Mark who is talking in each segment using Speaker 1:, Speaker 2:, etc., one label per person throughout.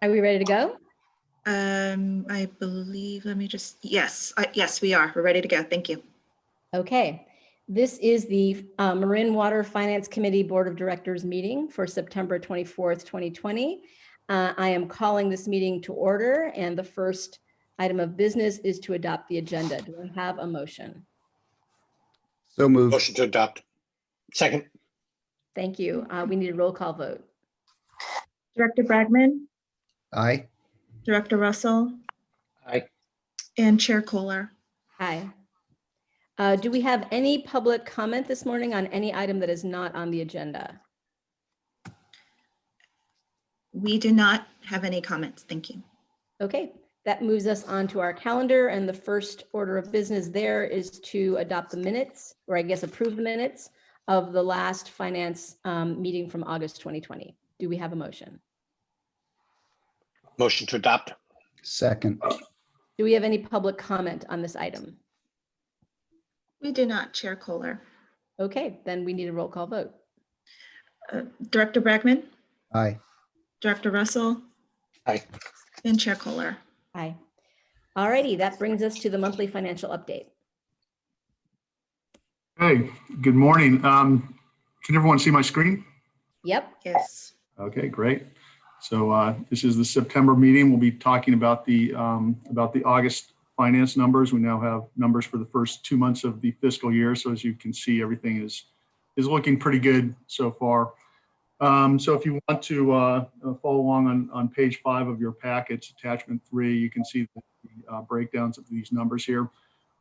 Speaker 1: Are we ready to go?
Speaker 2: I believe, let me just, yes, yes, we are. We're ready to go. Thank you.
Speaker 1: Okay. This is the Marin Water Finance Committee Board of Directors meeting for September 24th, 2020. I am calling this meeting to order, and the first item of business is to adopt the agenda. Do I have a motion?
Speaker 3: So moved.
Speaker 4: Motion to adopt. Second.
Speaker 1: Thank you. We need a roll call vote.
Speaker 2: Director Bragman,
Speaker 3: Aye.
Speaker 2: Director Russell,
Speaker 4: Aye.
Speaker 2: and Chair Kohler.
Speaker 1: Aye. Do we have any public comment this morning on any item that is not on the agenda?
Speaker 2: We do not have any comments. Thank you.
Speaker 1: Okay, that moves us on to our calendar, and the first order of business there is to adopt the minutes, or I guess approve the minutes of the last finance meeting from August 2020. Do we have a motion?
Speaker 4: Motion to adopt.
Speaker 3: Second.
Speaker 1: Do we have any public comment on this item?
Speaker 2: We do not, Chair Kohler.
Speaker 1: Okay, then we need a roll call vote.
Speaker 2: Director Bragman,
Speaker 3: Aye.
Speaker 2: Director Russell,
Speaker 4: Aye.
Speaker 2: and Chair Kohler.
Speaker 1: Aye. All righty, that brings us to the monthly financial update.
Speaker 5: Hey, good morning. Can everyone see my screen?
Speaker 1: Yep.
Speaker 2: Yes.
Speaker 5: Okay, great. So this is the September meeting. We'll be talking about the August finance numbers. We now have numbers for the first 2 months of the fiscal year. So as you can see, everything is looking pretty good so far. So if you want to follow along on page 5 of your packets, attachment 3, you can see the breakdowns of these numbers here.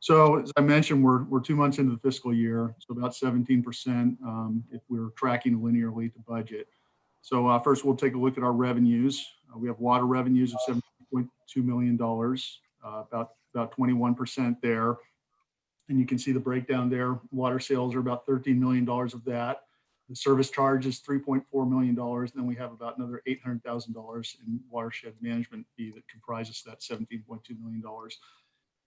Speaker 5: So as I mentioned, we're 2 months into the fiscal year, so about 17% if we're tracking linearly to budget. So first we'll take a look at our revenues. We have water revenues of $7.2 million, about 21% there. And you can see the breakdown there. Water sales are about $13 million of that. The service charge is $3.4 million. And then we have about another $800,000 in watershed management fee that comprises that $17.2 million.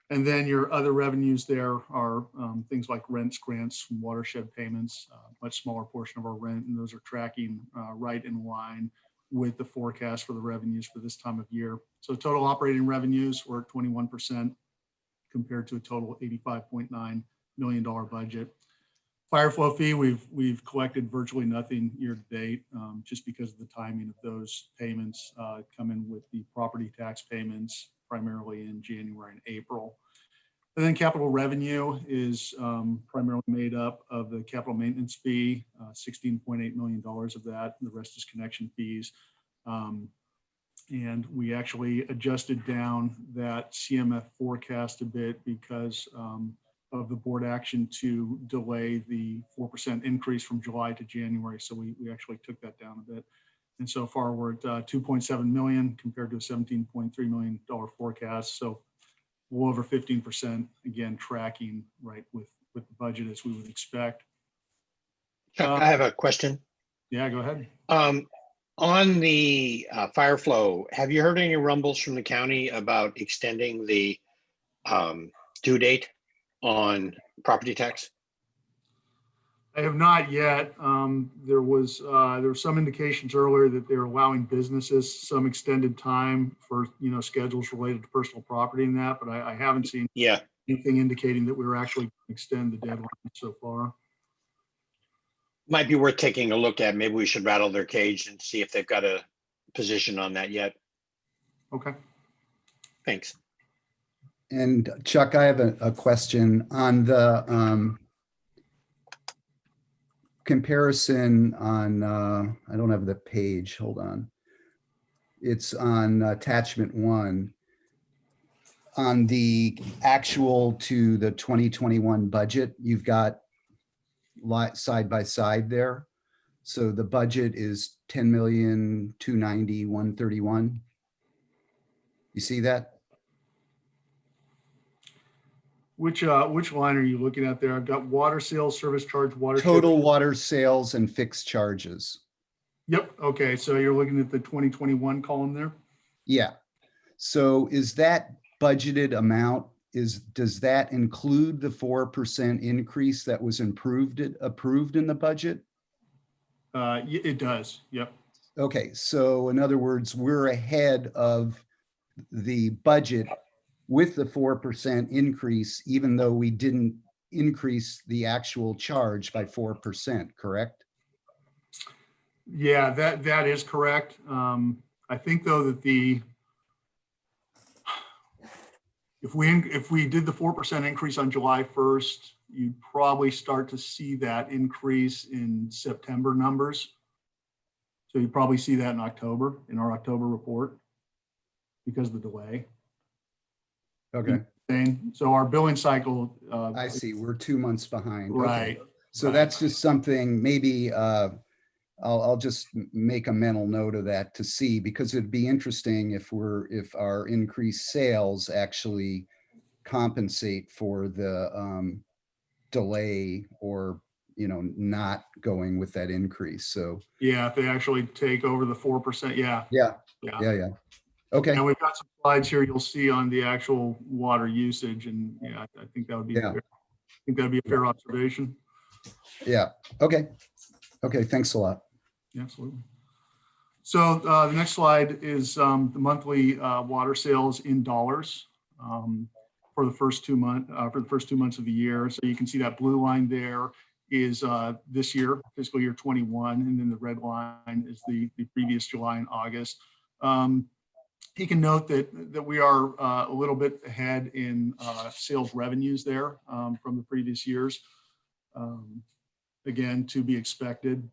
Speaker 5: And then your other revenues there are things like rents, grants, and watershed payments, much smaller portion of our rent. And those are tracking right in line with the forecast for the revenues for this time of year. So total operating revenues were at 21% compared to a total $85.9 million budget. Fire flow fee, we've collected virtually nothing year to date, just because of the timing of those payments come in with the property tax payments primarily in January and April. And then capital revenue is primarily made up of the capital maintenance fee, $16.8 million of that. And the rest is connection fees. And we actually adjusted down that CMF forecast a bit because of the board action to delay the 4% increase from July to January. So we actually took that down a bit. And so far we're at 2.7 million compared to a $17.3 million forecast. So well over 15%, again, tracking right with the budget as we would expect.
Speaker 4: Chuck, I have a question.
Speaker 5: Yeah, go ahead.
Speaker 4: On the fire flow, have you heard any rumbles from the county about extending the due date on property tax?
Speaker 5: I have not yet. There was some indications earlier that they're allowing businesses some extended time for schedules related to personal property and that, but I haven't seen anything indicating that we were actually going to extend the deadline so far.
Speaker 4: Might be worth taking a look at. Maybe we should rattle their cage and see if they've got a position on that yet.
Speaker 5: Okay.
Speaker 4: Thanks.
Speaker 3: And Chuck, I have a question on the comparison on, I don't have the page, hold on. It's on attachment 1. On the actual to the 2021 budget, you've got side by side there. So the budget is 10,290,131. You see that?
Speaker 5: Which line are you looking at there? I've got water sales, service charge, water
Speaker 3: total water sales and fixed charges.
Speaker 5: Yep. Okay. So you're looking at the 2021 column there?
Speaker 3: Yeah. So is that budgeted amount, does that include the 4% increase that was approved in the budget?
Speaker 5: It does. Yep.
Speaker 3: Okay, so in other words, we're ahead of the budget with the 4% increase, even though we didn't increase the actual charge by 4%, correct?
Speaker 5: Yeah, that is correct. I think though that if we did the 4% increase on July 1st, you'd probably start to see that increase in September numbers. So you probably see that in October, in our October report, because of the delay.
Speaker 3: Okay,
Speaker 5: So our billing cycle,
Speaker 3: I see. We're 2 months behind. Okay.
Speaker 5: right.
Speaker 3: So
Speaker 5: right.
Speaker 3: that's just something, maybe I'll just make a mental note of that to see, because it'd be interesting if our increased sales actually compensate for the delay, or, not going with that increase. So,
Speaker 5: Yeah, if they actually take over the 4%, yeah.
Speaker 3: yeah. Okay,
Speaker 5: And we've got some slides here you'll see on the actual water usage, and yeah, I think that would be
Speaker 3: Yeah.
Speaker 5: fair. I think that'd be a fair observation.
Speaker 3: yeah, okay. Okay, thanks a lot.
Speaker 5: Absolutely. So the next slide is the monthly water sales in dollars for the first 2 months of the year. So you can see that blue line there is this year, fiscal year 21, and then the red line is the previous July and August. You can note that we are a little bit ahead in sales revenues there from the previous years. Again, to be expected.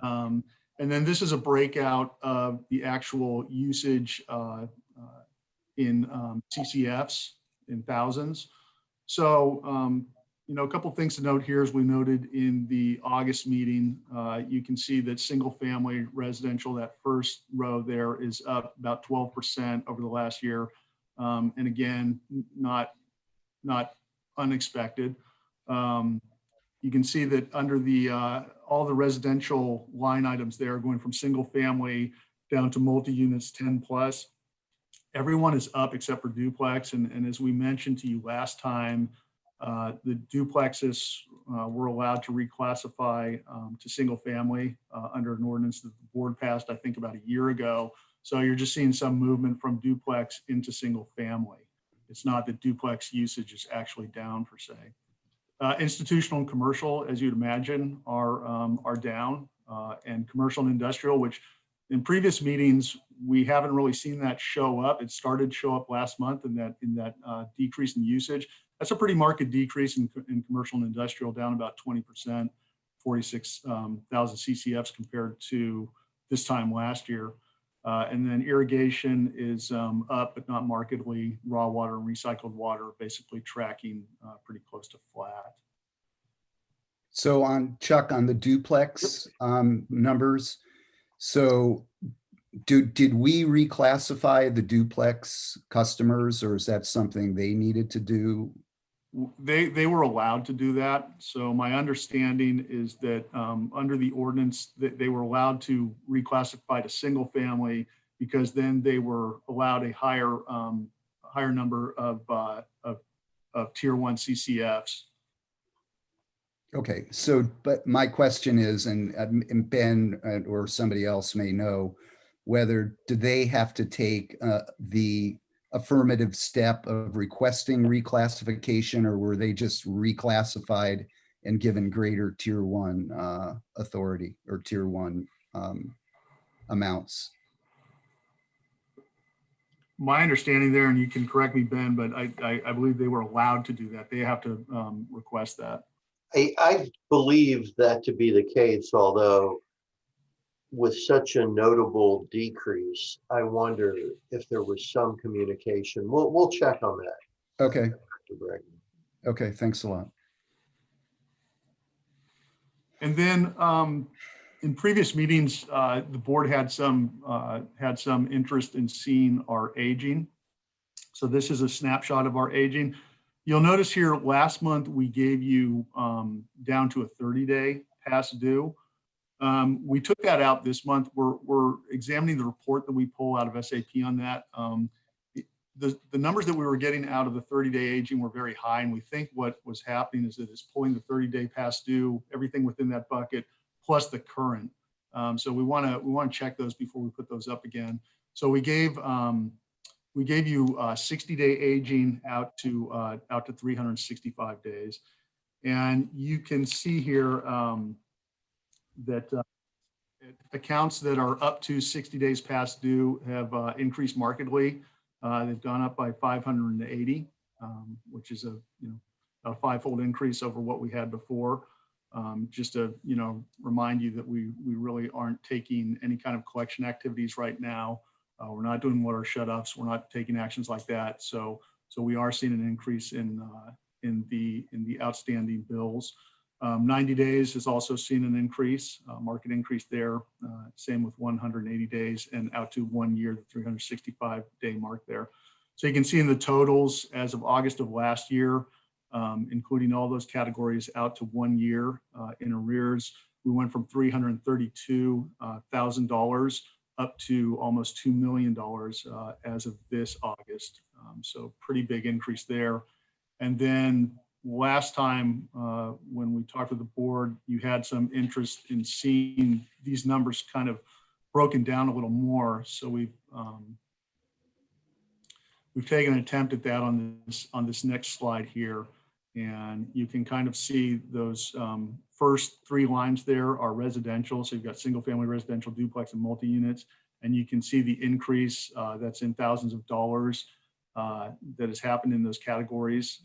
Speaker 5: And then this is a breakout of the actual usage in CCFs in thousands. So, a couple of things to note here, as we noted in the August meeting, you can see that single family residential, that first row there, is up about 12% over the last year. And again, not unexpected. You can see that under the all the residential line items there, going from single family down to multi-units 10 plus, everyone is up except for duplex. And as we mentioned to you last time, the duplexes were allowed to reclassify to single family under an ordinance that the board passed, I think, about a year ago. So you're just seeing some movement from duplex into single family. It's not that duplex usage is actually down per se. Institutional and commercial, as you'd imagine, are down, and commercial and industrial, which in previous meetings we haven't really seen that show up. It started to show up last month in that decrease in usage. That's a pretty marked decrease in commercial and industrial, down about 20%, 46,000 CCFs compared to this time last year. And then irrigation is up, but not markedly. Raw water and recycled water basically tracking pretty close to flat.
Speaker 3: So Chuck, on the duplex numbers, so did we reclassify the duplex customers, or is that something they needed to do?
Speaker 5: They were allowed to do that. So my understanding is that under the ordinance that they were allowed to reclassify to single family, because then they were allowed a higher number of tier 1 CCFs.
Speaker 3: Okay, so, but my question is, and Ben or somebody else may know, whether do they have to take the affirmative step of requesting reclassification, or were they just reclassified and given greater tier 1 authority or tier 1 amounts?
Speaker 5: My understanding there, and you can correct me, Ben, but I believe they were allowed to do that. They have to request that.
Speaker 6: I believe that to be the case, although with such a notable decrease, I wonder if there was some communication. We'll check on that.
Speaker 3: Okay. Okay, thanks a lot.
Speaker 5: And then in previous meetings, the board had some interest in seeing our aging. So this is a snapshot of our aging. You'll notice here last month we gave you down to a 30-day past due. We took that out this month. We're examining the report that we pull out of SAP on that. The numbers that we were getting out of the 30-day aging were very high, and we think what was happening is that it's pulling the 30-day past due, everything within that bucket, plus the current. So we want to check those before we put those up again. So we gave you 60-day aging out to 365 days, and you can see here that accounts that are up to 60 days past due have increased markedly. They've gone up by 580, which is a five-fold increase over what we had before. Just to remind you that we really aren't taking any kind of collection activities right now. We're not doing water shutoffs. We're not taking actions like that. So we are seeing an increase in the outstanding bills. 90 days has also seen an increase, market increase there. Same with 180 days and out to 1 year, the 365-day mark there. So you can see in the totals as of August of last year, including all those categories out to 1 year in arrears, we went from $332,000 up to almost $2 million as of this August. So pretty big increase there. And then last time when we talked to the board, you had some interest in seeing these numbers kind of broken down a little more. So we've taken an attempt at that on this next slide here. And you can kind of see those first three lines there are residential. So you've got single family residential, duplex, and multi-units. And you can see the increase that's in thousands of dollars that has happened in those categories.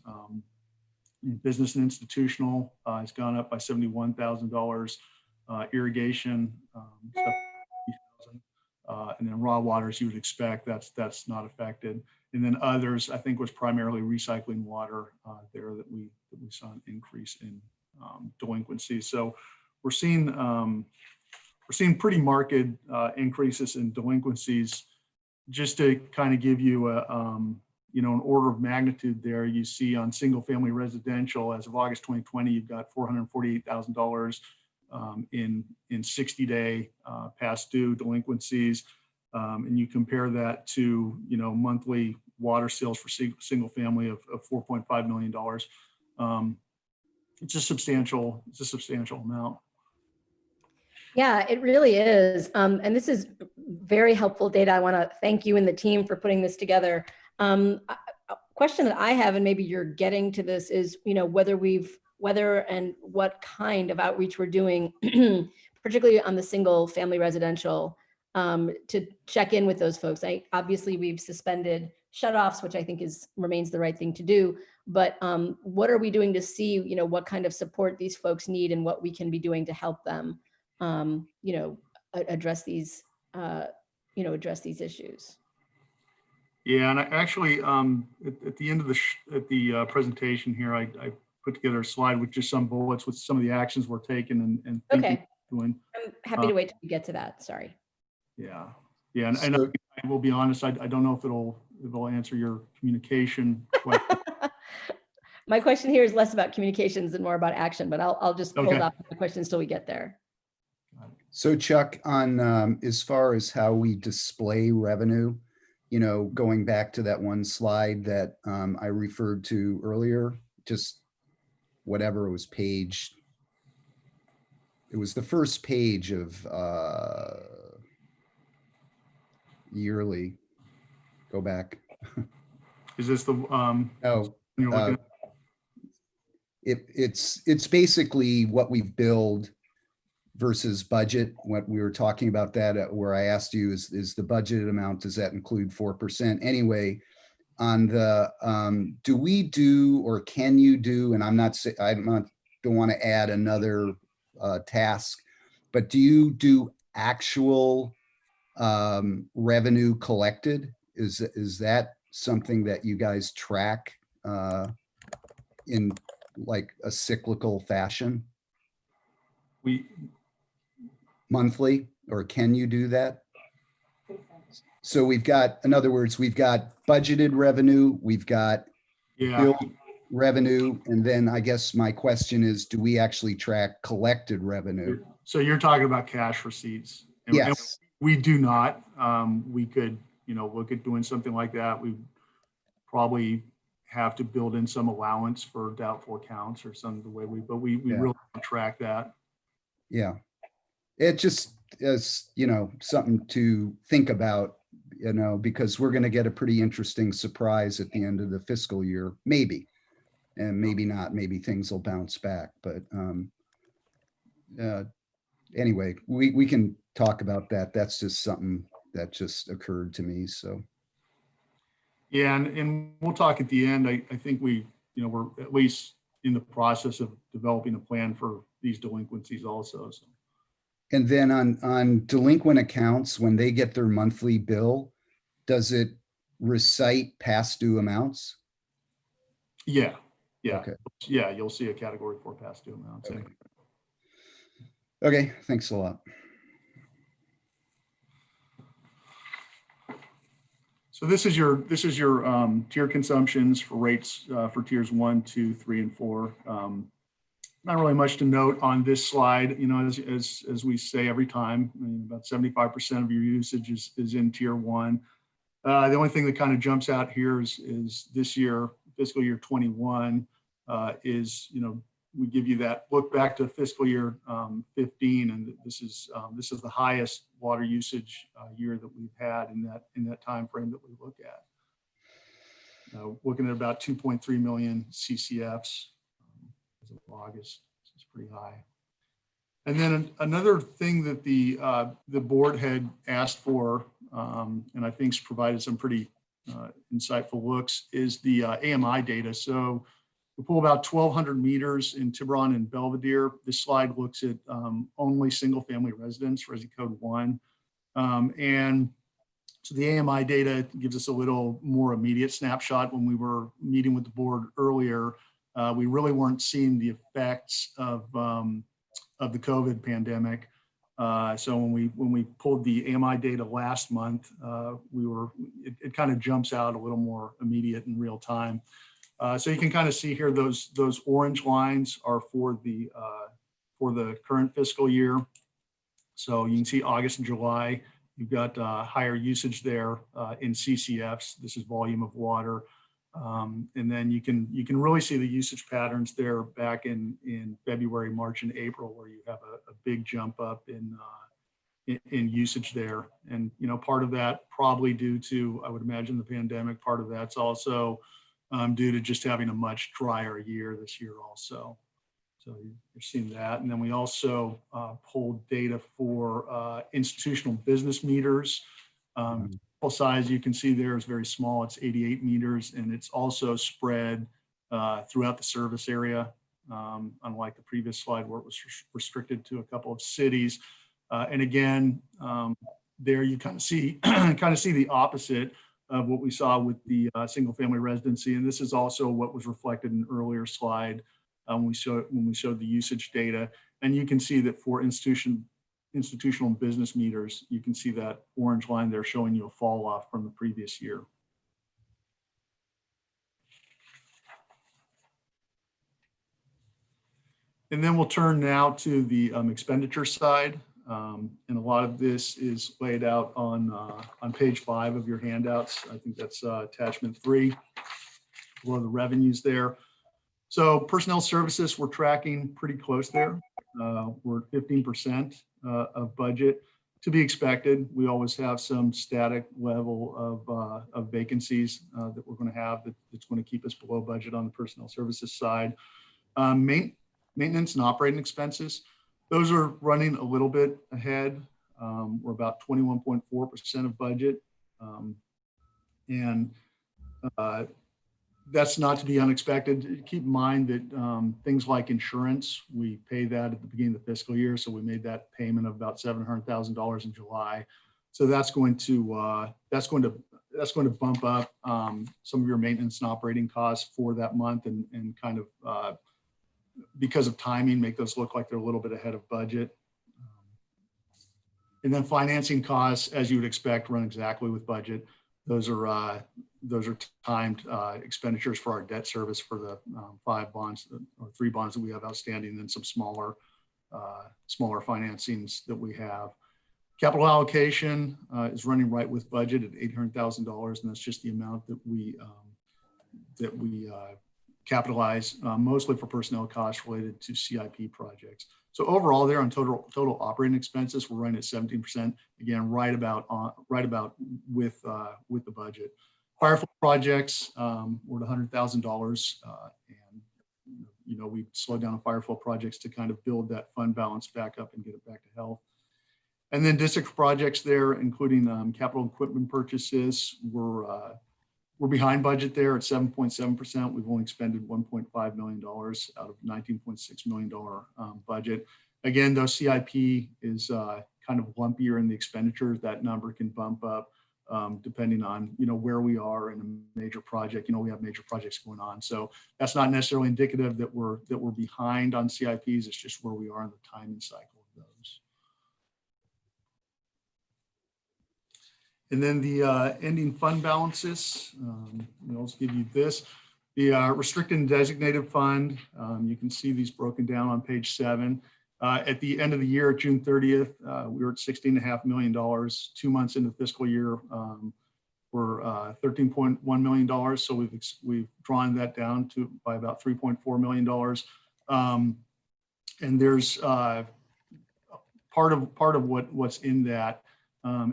Speaker 5: Business and institutional has gone up by $71,000. Irrigation, $70,000. And then raw water, as you would expect, that's not affected. And then others, I think, was primarily recycling water there that we saw an increase in delinquency. So we're seeing pretty marked increases in delinquencies. Just to kind of give you an order of magnitude there, you see on single family residential as of August 2020, you've got $448,000 in 60-day past due delinquencies. And you compare that to monthly water sales for single family of $4.5 million. It's a substantial amount.
Speaker 1: Yeah, it really is. And this is very helpful data. I want to thank you and the team for putting this together. A question that I have, and maybe you're getting to this, is whether and what kind of outreach we're doing, particularly on the single family residential, to check in with those folks. Obviously we've suspended shutoffs, which I think remains the right thing to do. But what are we doing to see, what kind of support these folks need and what we can be doing to help them, address these issues?
Speaker 5: Yeah, and I actually, at the end of the presentation here, I put together a slide with just some bullets with some of the actions we're taking and
Speaker 1: Okay.
Speaker 5: doing.
Speaker 1: I'm happy to wait till we get to that. Sorry.
Speaker 5: Yeah, and I will be honest, I don't know if it'll answer your communication question.
Speaker 1: My question here is less about communications and more about action, but I'll just hold up the questions till we get there.
Speaker 3: So Chuck, on as far as how we display revenue, going back to that one slide that I referred to earlier, just whatever it was page, it was the first page of yearly. Go back.
Speaker 5: Is this the
Speaker 3: No,
Speaker 5: you're looking at?
Speaker 3: it's basically what we've billed versus budget. What we were talking about that, where I asked you is the budgeted amount, does that include 4%? Anyway, on the do we do, or can you do, and don't want to add another task, but do you do actual revenue collected? Is that something that you guys track in like a cyclical fashion? Monthly, or can you do that? So we've got, in other words, we've got budgeted revenue, we've got billed revenue, and then I guess my question is, do we actually track collected revenue?
Speaker 5: So you're talking about cash receipts?
Speaker 3: Yes.
Speaker 5: And we do not. We could, look at doing something like that. We probably have to build in some allowance for doubtful accounts or some of the way but we really don't track that.
Speaker 3: Yeah. It just as, something to think about, because we're going to get a pretty interesting surprise at the end of the fiscal year, maybe. And maybe not, maybe things will bounce back, but anyway, we can talk about that. That's just something that just occurred to me, so.
Speaker 5: Yeah, and we'll talk at the end. I think we're at least in the process of developing a plan for these delinquencies also. So.
Speaker 3: And then on delinquent accounts, when they get their monthly bill, does it recite past due amounts?
Speaker 5: Yeah.
Speaker 3: Okay.
Speaker 5: Yeah, you'll see a category for past due amounts.
Speaker 3: Okay. Okay, thanks a lot.
Speaker 5: So this is your tier consumptions for rates for tiers 1, 2, 3, and 4. Not really much to note on this slide. As we say every time, about 75% of your usage is in tier 1. The only thing that kind of jumps out here is this year, fiscal year 21, we give you that look back to fiscal year 15, and this is the highest water usage year that we've had in that time frame that we look at. Looking at about 2.3 million CCFs as of August, so it's pretty high. And then another thing that the board had asked for, and I think's provided some pretty insightful looks, is the AMI data. So we pull about 1,200 meters in Tiburon and Belvedere. This slide looks at only single-family residents, Resi Code 1. And so the AMI data gives us a little more immediate snapshot. When we were meeting with the board earlier, we really weren't seeing the effects of the COVID pandemic. So when we pulled the AMI data last month, it kind of jumps out a little more immediate in real time. So you can kind of see here those orange lines are for the current fiscal year. So you can see August and July, you've got higher usage there in CCFs. This is volume of water. And then you can really see the usage patterns there back in February, March, and April, where you have a big jump up in usage there. And part of that probably due to, I would imagine, the pandemic. Part of that's also due to just having a much drier year this year also. So you're seeing that. And then we also pulled data for institutional business meters. Size you can see there is very small. It's 88 meters, and it's also spread throughout the service area, unlike the previous slide where it was restricted to a couple of cities. And again, there you kind of see the opposite of what we saw with the single-family residency, and this is also what was reflected in an earlier slide when we showed the usage data. And you can see that for institutional and business meters, you can see that orange line there showing you a fall off from the previous year. And then we'll turn now to the expenditure side. And a lot of this is laid out on page 5 of your handouts. I think that's attachment 3, below the revenues there. So personnel services, we're tracking pretty close there. We're at 15% of budget. To be expected, we always have some static level of vacancies that we're going to have that's going to keep us below budget on the personnel services side. Maintenance and operating expenses, those are running a little bit ahead. We're about 21.4% of budget. And that's not to be unexpected. Keep in mind that things like insurance, we pay that at the beginning of the fiscal year. So we made that payment of about $700,000 in July. So that's going to bump up some of your maintenance and operating costs for that month, and kind of because of timing, make those look like they're a little bit ahead of budget. And then financing costs, as you would expect, run exactly with budget. Those are timed expenditures for our debt service for the 5 bonds or 3 bonds that we have outstanding, and then some smaller financings that we have. Capital allocation is running right with budget at $800,000, and that's just the amount that we capitalize, mostly for personnel costs related to CIP projects. So overall, there on total operating expenses, we're running at 17%. Again, right about with the budget. Firefly projects, we're at $100,000, and we slowed down firefly projects to kind of build that fund balance back up and get it back to health. And then district projects there, including capital equipment purchases, we're behind budget there at 7.7%. We've only expended $1.5 million out of $19.6 million budget. Again, though CIP is kind of lumpier in the expenditures, that number can bump up depending on where we are in a major project. We have major projects going on, so that's not necessarily indicative that we're behind on CIPs. It's just where we are in the timing cycle of those. And then the ending fund balances, I'll just give you this. The restricted and designated fund, you can see these broken down on page 7. At the end of the year, June 30th, we were at $16.5 million. 2 months into the fiscal year, we're $13.1 million. So we've drawn that down by about $3.4 million. And there's part of what's in that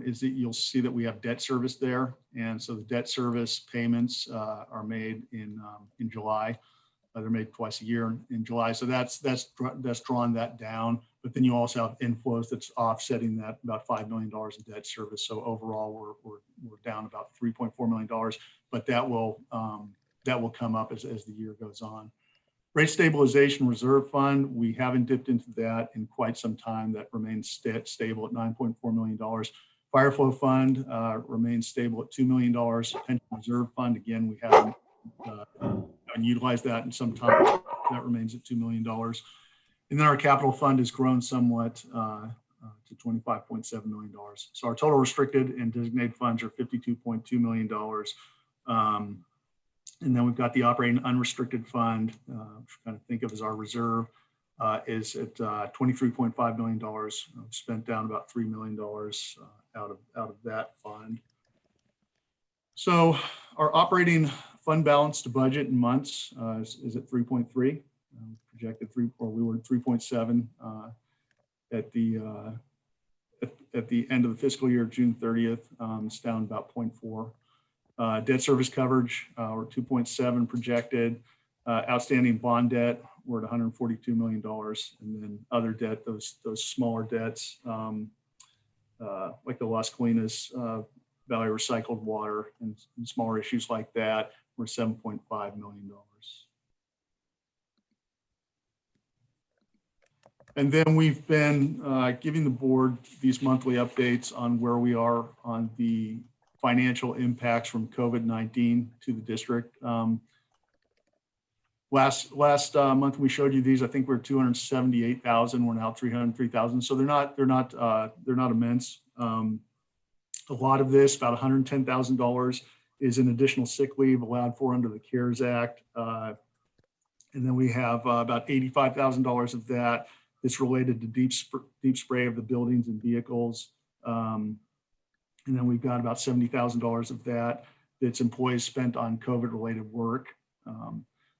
Speaker 5: is that you'll see that we have debt service there. And so the debt service payments are made in July. They're made twice a year in July. So that's drawn that down. But then you also have inflows that's offsetting that, about $5 million in debt service. So overall, we're down about $3.4 million, but that will come up as the year goes on. Rate stabilization reserve fund, we haven't dipped into that in quite some time. That remains stable at $9.4 million. Fire flow fund remains stable at $2 million. Pension reserve fund, again, we haven't utilized that in some time. That remains at $2 million. And then our capital fund has grown somewhat to $25.7 million. So our total restricted and designated funds are $52.2 million. And then we've got the operating unrestricted fund, which kind of think of as our reserve, is at $23.5 million. Spent down about $3 million out of that fund. So our operating fund balance to budget in months is at 3.3. Projected 3, or we were at 3.7 at the end of the fiscal year, June 30th. It's down about 0.4. Debt service coverage, we're 2.7 projected. Outstanding bond debt, we're at $142 million. And then other debt, those smaller debts, like the Las Colinas Valley Recycled Water and smaller issues like that, we're $7.5 million. And then we've been giving the board these monthly updates on where we are on the financial impacts from COVID-19 to the district. Last month we showed you these. I think we're 278,000. We're now 303,000. So they're not immense. A lot of this, about $110,000, is an additional sick leave allowed for under the CARES Act. And then we have about $85,000 of that that's related to deep spray of the buildings and vehicles. And then we've got about $70,000 of that's employees spent on COVID-related work.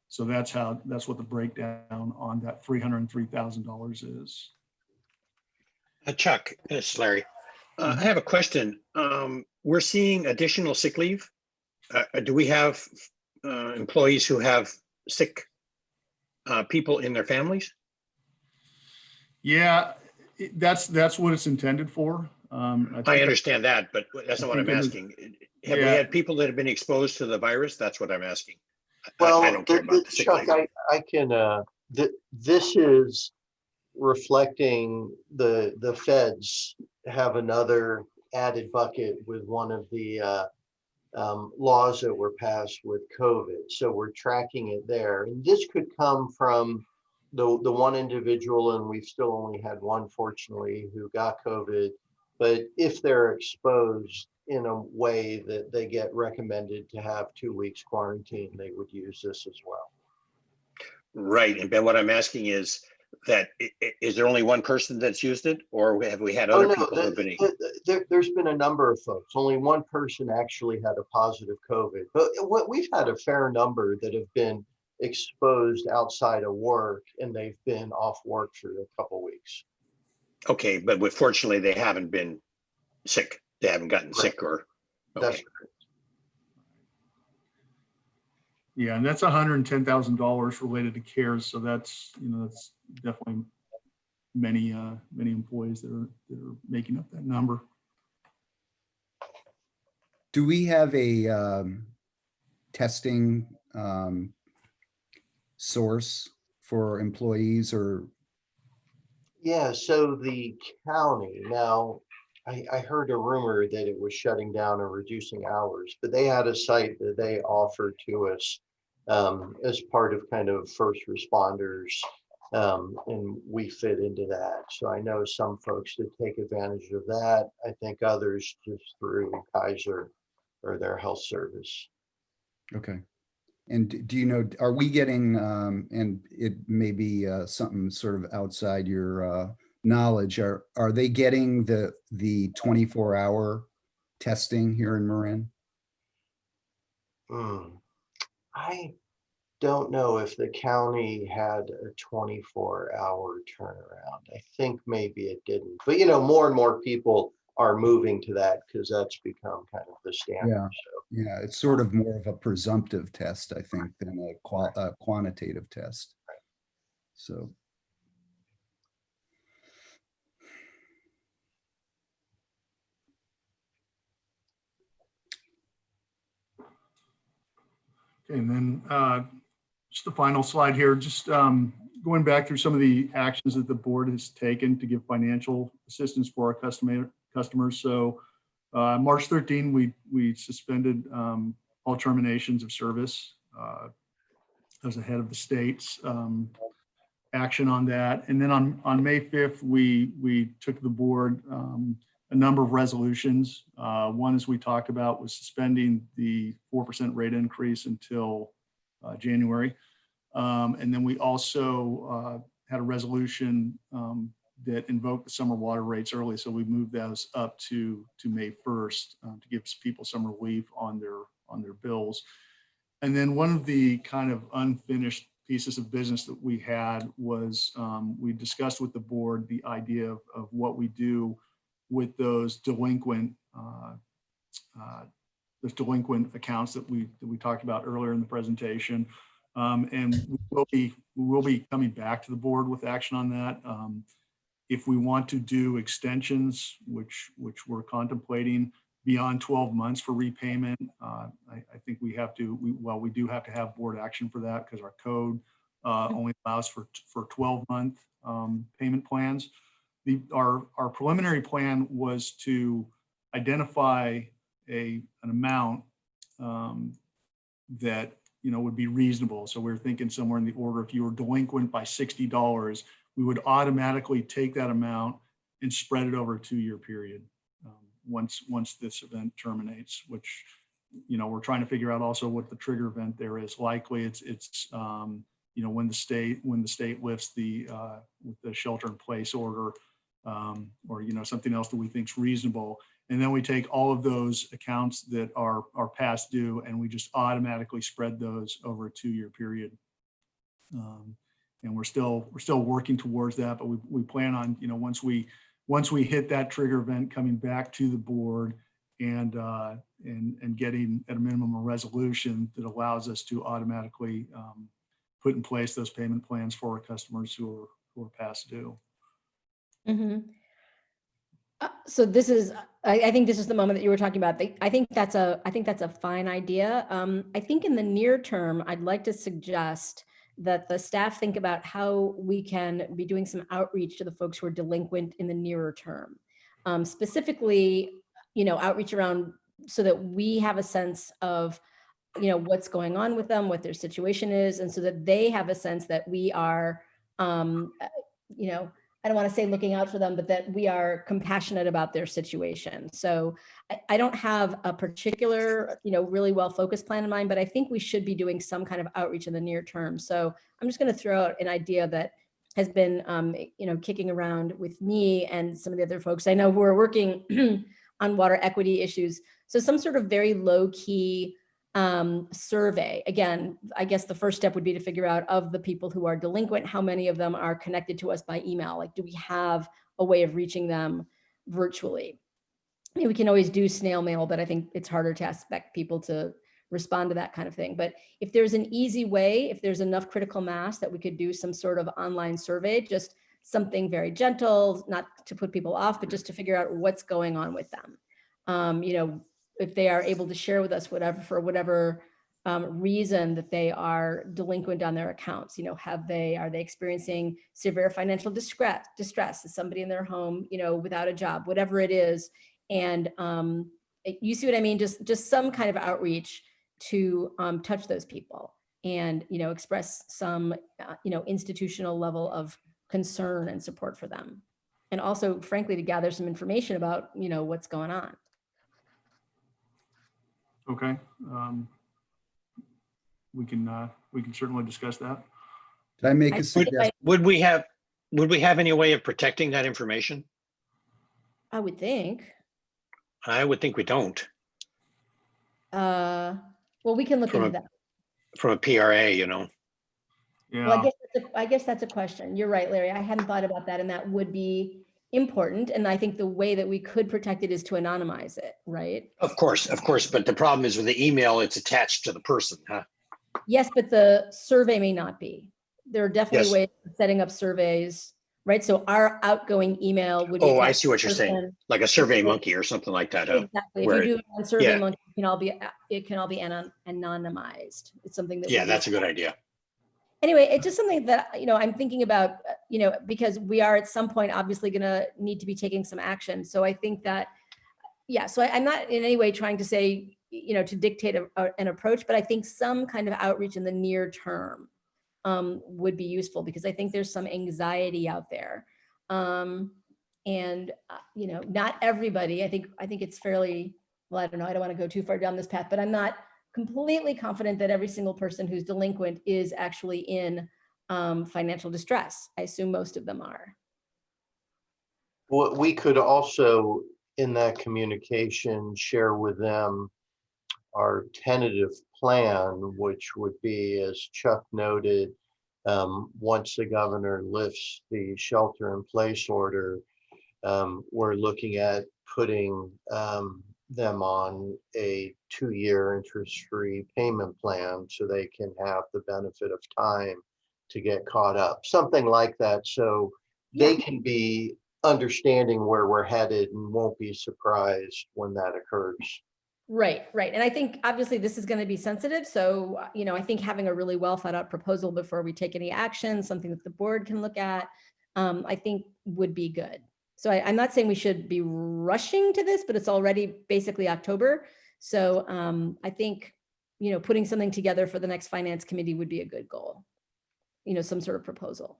Speaker 5: So that's what the breakdown on that $303,000 is.
Speaker 4: Chuck, it's Larry. I have a question. We're seeing additional sick leave. Do we have employees who have sick people in their families?
Speaker 5: Yeah, that's what it's intended for.
Speaker 4: I understand that, but that's not what I'm asking. Have we had people that have been exposed to the virus? That's what I'm asking.
Speaker 6: Well,
Speaker 4: I don't care about the sick
Speaker 6: Chuck,
Speaker 4: leave.
Speaker 6: I can, this is reflecting the feds have another added bucket with one of the laws that were passed with COVID. So we're tracking it there. And this could come from the one individual, and we've still only had one, fortunately, who got COVID. But if they're exposed in a way that they get recommended to have 2 weeks quarantine, they would use this as well.
Speaker 4: Right. And Ben, what I'm asking is that, is there only one person that's used it, or have we had other people who've been?
Speaker 6: There's been a number of folks. Only one person actually had a positive COVID. But what we've had a fair number that have been exposed outside of work and they've been off work for a couple weeks.
Speaker 4: Okay, but fortunately, they haven't been sick. They haven't gotten sick or,
Speaker 6: That's
Speaker 4: okay.
Speaker 6: correct.
Speaker 5: Yeah, and that's $110,000 related to CARES. So that's, that's definitely many employees that are making up that number.
Speaker 3: Do we have a testing source for employees or?
Speaker 6: Yeah, so the county, now, I heard a rumor that it was shutting down or reducing hours, but they had a site that they offered to us as part of kind of first responders, and we fit into that. So I know some folks that take advantage of that. I think others just through Kaiser or their health service.
Speaker 3: Okay. And do you know, are we getting, and it may be something sort of outside your knowledge, are they getting the 24-hour testing here in Marin?
Speaker 6: I don't know if the county had a 24-hour turnaround. I think maybe it didn't. But more and more people are moving to that because that's become kind of the standard.
Speaker 3: Yeah. Yeah, it's sort of more of a presumptive test, I think, than a quantitative test. So.
Speaker 5: Okay, and then just the final slide here, just going back through some of the actions that the board has taken to give financial assistance for our customers. So March 13, we suspended all terminations of service as a head of the state's action on that. And then on May 5th, we took to the board a number of resolutions. One, as we talked about, was suspending the 4% rate increase until January. And then we also had a resolution that invoked the summer water rates early. So we moved those up to May 1st to give people some relief on their bills. And then one of the kind of unfinished pieces of business that we had was we discussed with the board the idea of what we do with those delinquent accounts that we talked about earlier in the presentation. And we will be coming back to the board with action on that. If we want to do extensions, which we're contemplating beyond 12 months for repayment, I think we do have to have board action for that because our code only allows for 12-month payment plans. Our preliminary plan was to identify an amount that would be reasonable. So we're thinking somewhere in the order, if you were delinquent by $60, we would automatically take that amount and spread it over a 2-year period once this event terminates, which we're trying to figure out also what the trigger event there is. Likely it's when the state lifts with the shelter in place order, or something else that we think is reasonable. And then we take all of those accounts that are past due and we just automatically spread those over a 2-year period. And we're still working towards that, but we plan on, once we hit that trigger event, coming back to the board and getting at a minimum a resolution that allows us to automatically put in place those payment plans for our customers who are past due.
Speaker 1: Mm-hmm. So this is, I think this is the moment that you were talking about. I think that's a fine idea. I think in the near term, I'd like to suggest that the staff think about how we can be doing some outreach to the folks who are delinquent in the nearer term. Specifically, outreach around so that we have a sense of, what's going on with them, what their situation is, and so that they have a sense that we are, I don't want to say looking out for them, but that we are compassionate about their situation. So I don't have a particular, really well-focused plan in mind, but I think we should be doing some kind of outreach in the near term. So I'm just going to throw out an idea that has been, kicking around with me and some of the other folks I know who are working on water equity issues. So some sort of very low-key survey. Again, I guess the first step would be to figure out, of the people who are delinquent, how many of them are connected to us by email? Like, do we have a way of reaching them virtually? I mean, we can always do snail mail, but I think it's harder to expect people to respond to that kind of thing. But if there's an easy way, if there's enough critical mass that we could do some sort of online survey, just something very gentle, not to put people off, but just to figure out what's going on with them. You know, if they are able to share with us whatever, for whatever reason that they are delinquent on their accounts, you know, are they experiencing severe financial distress? Is somebody in their home, you know, without a job, whatever it is. And you see what I mean? Just some kind of outreach to touch those people and, you know, express some, you know, institutional level of concern and support for them. And also, frankly, to gather some information about, you know, what's going on.
Speaker 5: Okay. We can certainly discuss that.
Speaker 3: Did I make
Speaker 1: I-
Speaker 3: a suggestion?
Speaker 4: Would we have any way of protecting that information?
Speaker 1: I would think.
Speaker 4: I would think we don't,
Speaker 1: Well, we can look
Speaker 4: From
Speaker 1: into
Speaker 4: a-
Speaker 1: that.
Speaker 4: from a PRA, you know.
Speaker 1: Well,
Speaker 5: Yeah,
Speaker 1: I guess that's a question. You're right, Larry. I hadn't thought about that, and that would be important. And I think the way that we could protect it is to anonymize it, right?
Speaker 4: Of course, but the problem is with the email, it's attached to the person, huh?
Speaker 1: Yes, but the survey may not be. There are definitely
Speaker 4: Yes.
Speaker 1: ways of setting up surveys, right? So our outgoing email would be.
Speaker 4: Oh, I
Speaker 1: attached
Speaker 4: see what
Speaker 1: to
Speaker 4: you're
Speaker 1: the
Speaker 4: saying.
Speaker 1: person.
Speaker 4: Like a Survey Monkey or something like that, huh?
Speaker 1: Exactly. If
Speaker 4: where
Speaker 1: you do it on Survey
Speaker 4: yeah.
Speaker 1: Monkey, it can all be anonymized. It's something that.
Speaker 4: Yeah,
Speaker 1: would be-
Speaker 4: that's a good idea.
Speaker 1: Anyway, it's just something that, you know, I'm thinking about, you know, because we are at some point obviously going to need to be taking some action. So I think that, yeah, so I'm not in any way trying to say, you know, to dictate an approach, but I think some kind of outreach in the near term would be useful, because I think there's some anxiety out there. And, you know, not everybody, I think it's fairly, well, I don't know, I don't want to go too far down this path, but I'm not completely confident that every single person who's delinquent is actually in financial distress. I assume most of them are.
Speaker 6: What we could also, in that communication, share with them our tentative plan, which would be, as Chuck noted, once the governor lifts the shelter in place order, we're looking at putting them on a 2-year interest-free payment plan so they can have the benefit of time to get caught up, something like that. So they can be understanding where we're headed and won't be surprised when that occurs.
Speaker 1: Right. And I think obviously this is going to be sensitive. So, you know, I think having a really well thought out proposal before we take any action, something that the board can look at, I think would be good. So I'm not saying we should be rushing to this, but it's already basically October. So I think, you know, putting something together for the next finance committee would be a good goal. You know, some sort of proposal.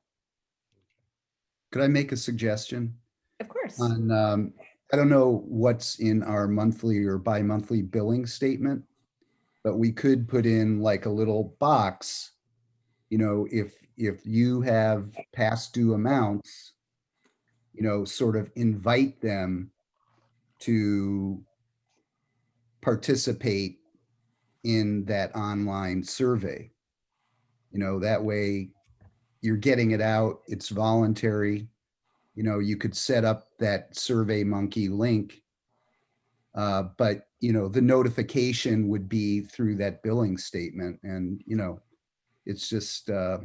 Speaker 3: Could I make a suggestion
Speaker 1: Of course.
Speaker 3: on, I don't know what's in our monthly or bi-monthly billing statement, but we could put in like a little box, you know, if you have past due amounts, you know, sort of invite them to participate in that online survey. You know, that way you're getting it out, it's voluntary. You know, you could set up that Survey Monkey link, but, you know, the notification would be through that billing statement. And, you know, it's just a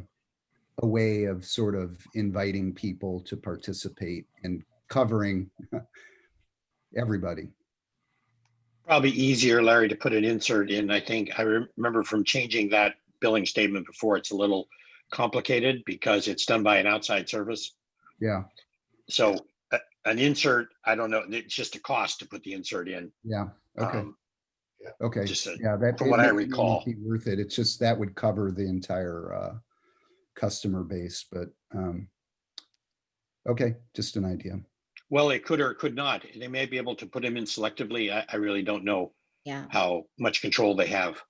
Speaker 3: way of sort of inviting people to participate and covering everybody.
Speaker 4: Probably easier, Larry, to put an insert in. I think I remember from changing that billing statement before, it's a little complicated because it's done by an outside service.
Speaker 3: Yeah,
Speaker 4: So an insert, I don't know, it's just a cost to put the insert in.
Speaker 3: yeah, okay, okay.
Speaker 4: Just
Speaker 3: Yeah, that
Speaker 4: from
Speaker 3: it
Speaker 4: what I
Speaker 3: may
Speaker 4: recall.
Speaker 3: be worth it. It's just that would cover the entire customer base, but okay, just an idea.
Speaker 4: Well, it could or could not. They may be able to put them in selectively. I really don't know
Speaker 7: Yeah.
Speaker 4: how much control they have.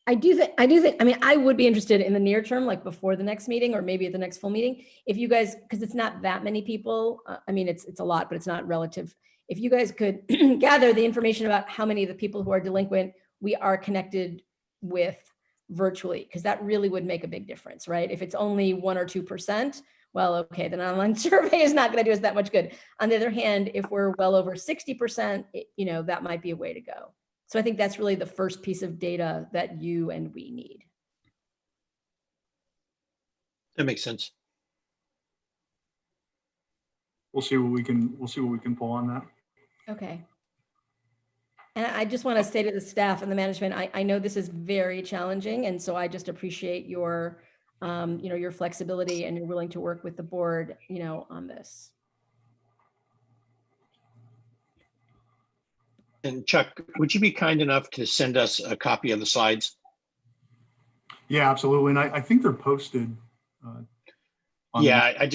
Speaker 1: I do think, I mean, I would be interested in the near term, like before the next meeting or maybe at the next full meeting, if you guys, because it's not that many people. I mean, it's a lot, but it's not relative. If you guys could gather the information about how many of the people who are delinquent we are connected with virtually, because that really would make a big difference, right? If it's only 1 or 2%, well, okay, then an online survey is not going to do us that much good. On the other hand, if we're well over 60%, that might be a way to go. So I think that's really the first piece of data that you and we need.
Speaker 4: That makes sense.
Speaker 5: We'll see what we can pull on that.
Speaker 1: Okay. And I just want to say to the staff and the management, I know this is very challenging. And so I just appreciate your, your flexibility and you're willing to work with the board, on this.
Speaker 4: And Chuck, would you be kind enough to send us a copy of the slides?
Speaker 5: Yeah, absolutely. And I think they're posted.
Speaker 4: Yeah, I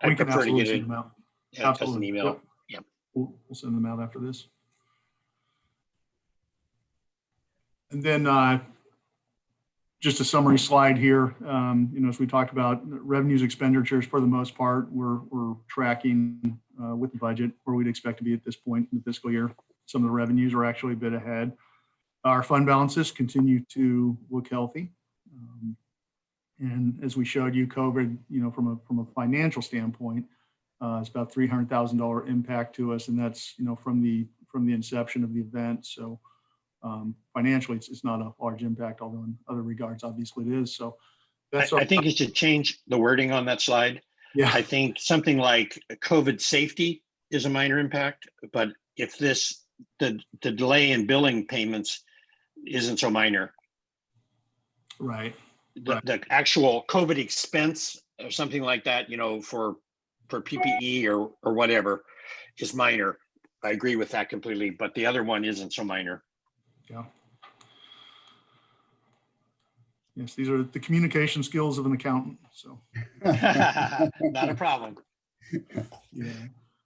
Speaker 5: we can
Speaker 4: prefer to
Speaker 5: absolutely
Speaker 4: get
Speaker 5: send
Speaker 4: it
Speaker 5: them out.
Speaker 4: as
Speaker 5: Absolutely.
Speaker 4: an email.
Speaker 5: Yep.
Speaker 4: Yep.
Speaker 5: We'll send them out after this. And then just a summary slide here. As we talked about, revenues, expenditures, for the most part, we're tracking with the budget where we'd expect to be at this point in the fiscal year. Some of the revenues are actually a bit ahead. Our fund balances continue to look healthy. And as we showed you, COVID, from a financial standpoint, it's about $300,000 impact to us, and that's from the inception of the event. So financially, it's not a large impact, although in other regards, obviously it is. So that's
Speaker 4: I think you should change the wording on that slide.
Speaker 5: yeah.
Speaker 4: I think something like COVID safety is a minor impact, but if the delay in billing payments isn't so minor,
Speaker 5: Right.
Speaker 4: the actual COVID expense or something like that, for PPE or whatever is minor. I agree with that completely, but the other one isn't so minor.
Speaker 5: Yeah. Yes, these are the communication skills of an accountant. So
Speaker 4: Not a problem.
Speaker 5: yeah.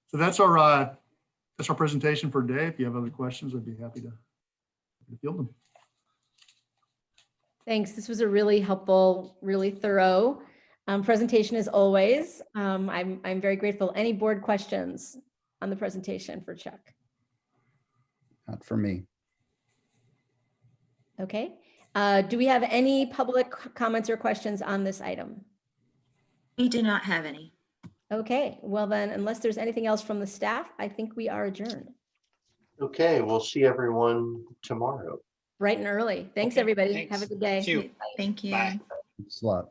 Speaker 5: So that's our presentation for today. If you have other questions, I'd be happy to field them.
Speaker 1: Thanks. This was a really helpful, really thorough presentation as always. I'm very grateful. Any board questions on the presentation for Chuck?
Speaker 3: Not for me.
Speaker 1: Okay. Do we have any public comments or questions on this item?
Speaker 2: We do not have any.
Speaker 1: Okay, well then, unless there's anything else from the staff, I think we are adjourned.
Speaker 6: Okay, we'll see everyone tomorrow.
Speaker 1: Bright and early. Thanks,
Speaker 4: Okay,
Speaker 1: everybody.
Speaker 4: thanks.
Speaker 1: Have a good day.
Speaker 4: See you.
Speaker 2: Thank you.
Speaker 4: Bye.
Speaker 3: Thanks a lot.